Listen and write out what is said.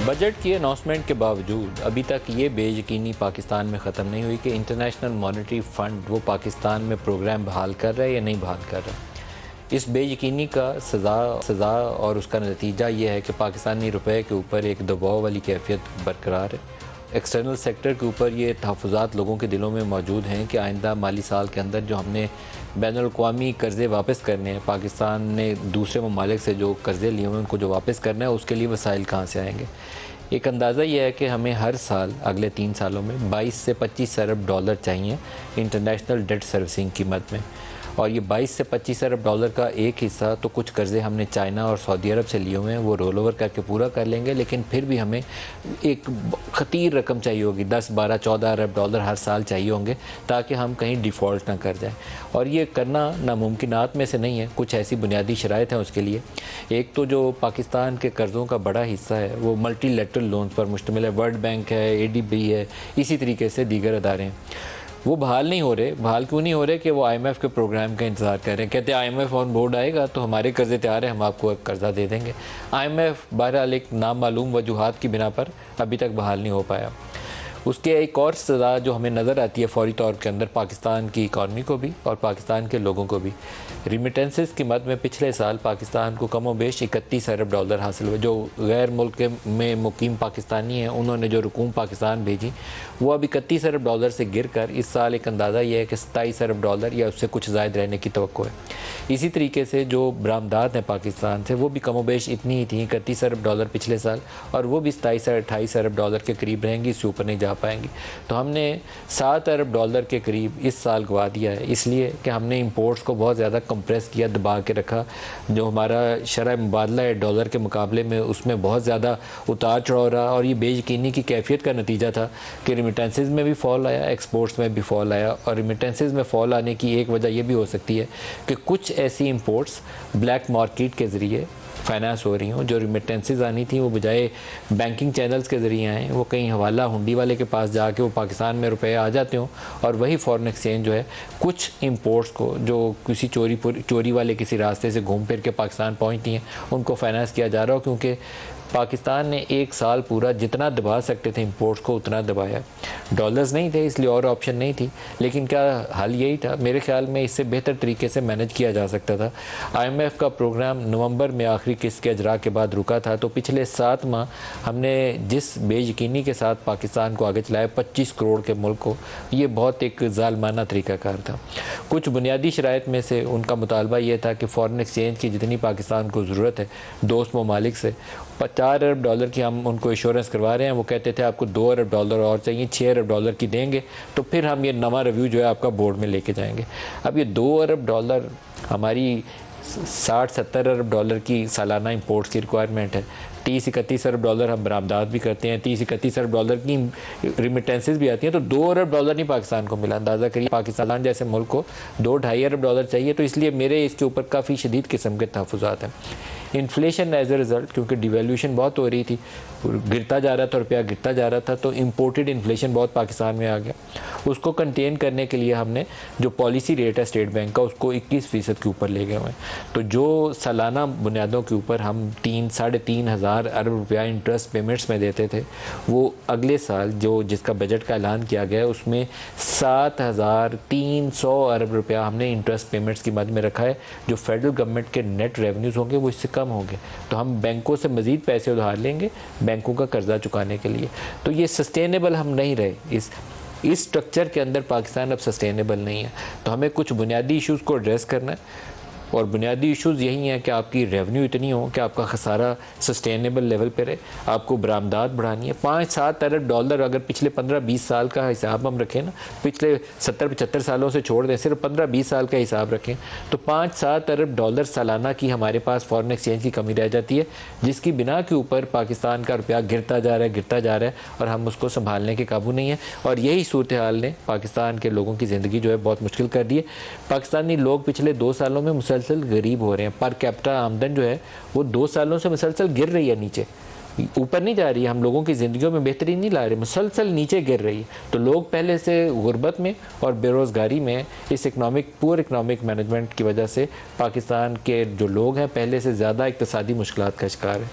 Budget की announcement के बावजूद अभी तक ये बेयकीनी पाकिस्तान में ख़त्म नहीं हुई कि इंटरनेशनल मॉनेटरी फ़ंड वो पाकिस्तान में प्रोग्राम बहाल कर रहा है या नहीं बहाल कर रहा। इस बेयकीनी का सज़ा और उसका नतीजा ये है कि पाकिस्तानी रुपए के ऊपर एक दबाव वाली कैफियत बरकरार है। एक्सटर्नल सेक्टर के ऊपर ये तहफ़्फ़ुज़ात लोगों के दिलों में मौजूद हैं कि आइंदा माली साल के अंदर जो हमने बैनुल-अक़वामी कर्ज़े वापस करने हैं, पाकिस्तान ने दूसरे ममालिक से जो कर्ज़े लिए हुए हैं उनको जो वापस करना है, उसके लिए वसाइल कहाँ से आएंगे। एक अंदाज़ा ये है कि हमें हर साल अगले 3 सालों में 22 से 25 अरब डॉलर चाहिए इंटरनेशनल डेट सर्विसिंग की मद में। और ये 22 से 25 अरब डॉलर का एक हिस्सा तो कुछ कर्ज़े हमने चाइना और सऊदी अरब से लिए हुए हैं, वो रोल ओवर करके पूरा कर लेंगे, लेकिन फिर भी हमें एक ख़तीर रकम चाहिए होगी, 10, 12, 14 अरब डॉलर हर साल चाहिए होंगे ताकि हम कहीं डिफ़ॉल्ट ना कर जाएं। और ये करना नामुमकिनात में से नहीं है, कुछ ऐसी बुनियादी शराइत हैं उसके लिए। एक तो जो पाकिस्तान के कर्ज़ों का बड़ा हिस्सा है वो मल्टीलैटरल लोन्स पर मुश्तमिल है, वर्ल्ड बैंक है, ADB है, इसी तरीके से दीगर अदारे हैं। वो बहाल नहीं हो रहे। बहाल क्यों नहीं हो रहे? कि वो IMF के प्रोग्राम का इंतज़ार कर रहे हैं। कहते हैं IMF ऑन बोर्ड आएगा तो हमारे कर्ज़े तैयार हैं, हम आपको कर्ज़ा दे देंगे। IMF बहरहाल एक नामालूम वजूहात की बिना पर अभी तक बहाल नहीं हो पाया। उसके एक और सज़ा जो हमें नज़र आती है फ़ौरी तौर के अंदर पाकिस्तान की इकॉनमी को भी और पाकिस्तान के लोगों को भी, रिमिटेंसेस की मद में पिछले साल पाकिस्तान को कम व बेश 31 अरब डॉलर हासिल हुए। जो गैर मुल्क में मुकीम पाकिस्तानी हैं उन्होंने जो रकूम पाकिस्तान भेजी वो अब 31 अरब डॉलर से गिर कर इस साल एक अंदाज़ा ये है कि 27 अरब डॉलर या उससे कुछ ज़ायद रहने की तवक्को है। इसी तरीके से जो बरामदात हैं पाकिस्तान से वो भी कम व बेश इतनी ही थी, 31 अरब डॉलर पिछले साल, और वो भी 27 से 28 अरब डॉलर के करीब रहेंगी, इससे ऊपर नहीं जा पाएंगी। तो हमने 7 अरब डॉलर के करीब इस साल गवा दिया है, इसलिए कि हमने इंपोर्ट्स को बहुत ज़्यादा कंप्रेस किया, दबा के रखा। जो हमारा शरह मुबादला है डॉलर के मुकाबले में उसमें बहुत ज़्यादा उतार चढ़ाव रहा, और ये बेयकीनी की कैफियत का नतीजा था कि रिमिटेंसेस में भी फॉल आया, एक्सपोर्ट्स में भी फॉल आया। और रिमिटेंसेस में फॉल आने की एक वजह यह भी हो सकती है कि कुछ ऐसी इंपोर्ट्स ब्लैक मार्केट के ज़रिए फाइनेंस हो रही हूँ। जो रिमिटेंसेस आनी थी वो बजाय बैंकिंग चैनल्स के ज़रिए आए, वो कहीं हवाला हुंडी वाले के पास जाके वो पाकिस्तान में रुपए आ जाते हों, और वही फॉरेन एक्सचेंज जो है कुछ इंपोर्ट्स को जो किसी चोरी वाले किसी रास्ते से घूम फिर के पाकिस्तान पहुँचती हैं उनको फाइनेंस किया जा रहा हो। क्योंकि पाकिस्तान ने एक साल पूरा जितना दबा सकते थे इंपोर्ट्स को उतना दबाया। डॉलर्स नहीं थे इसलिए और ऑप्शन नहीं थी, लेकिन क्या हल यही था? मेरे ख्याल में इससे बेहतर तरीके से मैनेज किया जा सकता था। IMF का प्रोग्राम नवंबर में आखिरी किस्त के अजरा के बाद रुका था, तो पिछले 7 माह हमने जिस बेयकीनी के साथ पाकिस्तान को आगे चलाया 25 करोड़ के मुल्क को, ये बहुत एक ज़ालमाना तरीक़ाकार था। कुछ बुनियादी शराइत में से उनका मुतालबा ये था कि फ़ॉरेन एक्सचेंज की जितनी पाकिस्तान को ज़रूरत है दोस्त ममालिक से, 4 अरब डॉलर की हम उनको इंश्योरेंस करवा रहे हैं। वो कहते थे आपको 2 अरब डॉलर और चाहिए, 6 अरब डॉलर की देंगे तो फिर हम ये नवा रिव्यू जो है आपका बोर्ड में लेके जाएंगे। अब ये 2 अरब डॉलर हमारी 60-70 अरब डॉलर की सालाना इंपोर्ट्स की रिक्वायरमेंट है। 30-31 अरब डॉलर हम बरामदात भी करते हैं, 30-31 अरब डॉलर की रिमिटेंसेस भी आती हैं, तो 2 अरब डॉलर नहीं पाकिस्तान को मिला। अंदाज़ा करिए पाकिस्तान जैसे मुल्क को 2-2.5 अरब डॉलर चाहिए। तो इसलिए मेरे इसके ऊपर काफ़ी शदीद किस्म के तहफ़्फ़ुज़ात हैं। इन्फ्लेशन एज ए रिज़ल्ट, क्योंकि डिवेल्यूशन बहुत हो रही थी, गिरता जा रहा था, रुपया गिरता जा रहा था, तो इम्पोर्टेड इन्फ्लेशन बहुत पाकिस्तान में आ गया। उसको कंटेन करने के लिए हमने जो पॉलिसी रेट है स्टेट बैंक का उसको 21% के ऊपर ले गए हुए हैं। तो जो सालाना बुनियादों के ऊपर हम 3-3.5 हज़ार अरब रुपया इंटरेस्ट पेमेंट्स में देते थे, वो अगले साल जो जिसका बजट का ऐलान किया गया है उसमें 7,300 अरब रुपया हमने इंटरेस्ट पेमेंट्स की मद में रखा है। जो फेडरल गवर्नमेंट के नेट रेवेन्यूज़ होंगे वो इससे कम होंगे, तो हम बैंकों से मज़ीद पैसे उधार लेंगे बैंकों का कर्जा चुकाने के लिए। तो ये सस्टेनेबल हम नहीं रहे, इस स्ट्रक्चर के अंदर पाकिस्तान अब सस्टेनेबल नहीं है। तो हमें कुछ बुनियादी इश्यूज़ को एड्रेस करना है, और बुनियादी इश्यूज़ यही हैं कि आपकी रेवेन्यू इतनी हो कि आपका खसारा सस्टेनेबल लेवल पे रहे, आपको बरामदात बढ़ानी है। 5-7 अरब डॉलर अगर पिछले 15-20 साल का हिसाब हम रखें ना, पिछले 70-75 सालों से छोड़ दें, सिर्फ 15-20 साल का हिसाब रखें, तो 5-7 अरब डॉलर सालाना की हमारे पास फॉरेन एक्सचेंज की कमी रह जाती है, जिसकी बिना के ऊपर पाकिस्तान का रुपया गिरता जा रहा है और हम उसको संभालने के काबू नहीं है। और यही सूरत हाल ने पाकिस्तान के लोगों की ज़िंदगी जो है बहुत मुश्किल कर दी है। पाकिस्तानी लोग पिछले 2 सालों में मुसलसल गरीब हो रहे हैं। पर कैपिटा आमदन जो है वो 2 सालों से मुसलसल गिर रही है, नीचे, ऊपर नहीं जा रही है। हम लोगों की ज़िंदगियों में बेहतरी नहीं ला रहे, मुसलसल नीचे गिर रही है। तो लोग पहले से गुर्बत में और बेरोज़गारी में, इस पुअर इकनॉमिक मैनेजमेंट की वजह से पाकिस्तान के जो लोग हैं पहले से ज़्यादा इक़्तिसादी मुश्किलात का शिकार है।